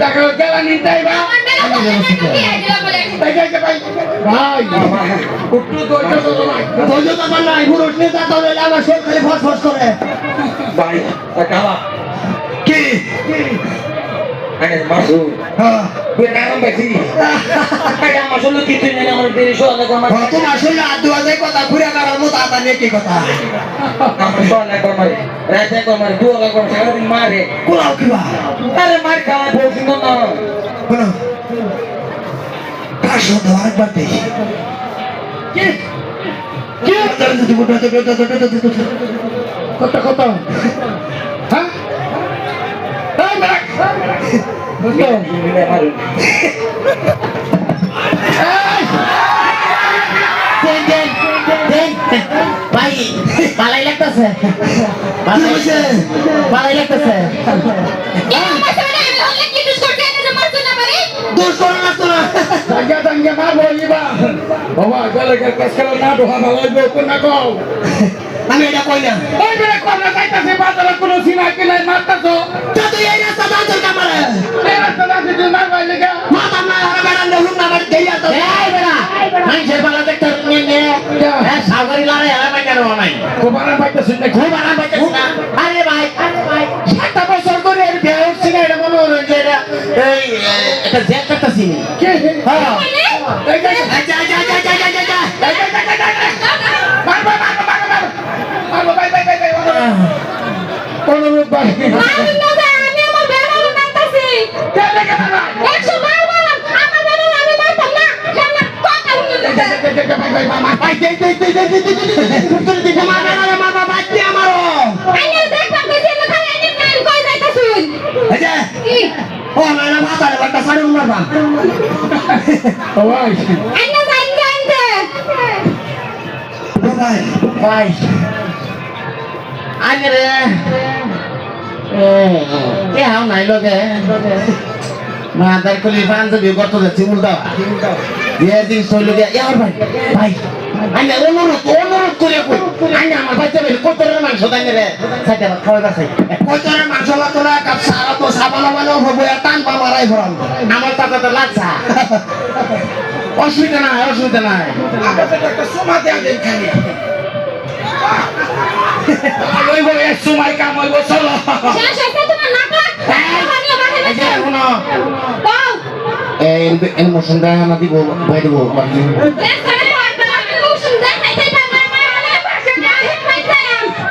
টাকা গেলা নিতাই বা ভাই একটু ধৈর্য তোমার নাই পুরুষ নেতা তো আমার শরীর খালি ফসফস করে ভাই কালা কি মাসুদ হ্যাঁ বেকারম বেশি আমার শুনলো কিছু নেই আমার দেরি শোনা তোমার শুনলে আর দুয়াজে কথা ঘুরে করার মতো আতা নিয়ে কি কথা আমার শোনা কমারে রাতে কমারে দুয়া কমারে সারাদিন মারে কোলাও কিবা আরে মার খাওয়া বলছি না বলো কাশো তো আরেকবার দেখি কি কি কত কত হ্যাঁ এই মেরাক বুঝলো মিলে মারুন ভাই পালাই লাগতেছে পালাই লাগতেছে আমি এটা কইলাম ওই বেলা কোনা যাইতাছে বাজারে কোন সিনা কিলাই মারতাছো তো এই রাস্তা বাজার কামারে এই রাস্তা আছে তুই মারবাই লাগা মাথা না আরে বেড়া লহুম না মার দেইয়া তো এই বেড়া মাইছে বালা দেখতে নিয়ে এ সাগরি লারে আরে মাই কেন নাই খুব আরাম পাইতাছিস না খুব আরাম পাইতাছিস না আরে ভাই 7 বছর ধরে এর বিয়ে হচ্ছে না এটা মনে হলো যে এই এটা জেট করতেছি কি হ্যাঁ এই যা যা যা যা যা যা মার অনুরূপ ভাই আমি আমার বেড়া মারতাছি কেন কেন 100 বার বললাম আমার বেড়া আমি মারতাম না কেন কথা শুনতে ভাই মামা ভাই দে তুই মার ভাই আমারো আইনে দেখবা বেশি না খালি আইনে কাল কই যাইতাছুন আচ্ছা কি ও না মাথারে বাটা সাড়ে মারবা ও ভাই আইনে যাইতে ভাই ভাই আগে রে এ হাও নাই লগে মাদার কলি বান্ধবী গত যাচ্ছে উল্টা দিয়ে দিন সইলগে ইয়ার ভাই ভাই আইনা অনুরোধ করে কই আইনা আমার বাচ্চা বের কতরের মাংস দাই রে সাইতে খাওয়া দাই কতরের মাংস লাগতরা কাপ সারা তো সাবালা বালো হবে টান পা মারাই ভরাম আমার টাকাটা লাগছা অসুবিধা নাই আমাদের একটা সময় দেয়া দেই খালি ওই বলে সময় কাম হইব চলো শেষ হইছে তোমার নাটক এই যে শুনো এই ইনফরমেশন দেয়া না দিব ভাই দিব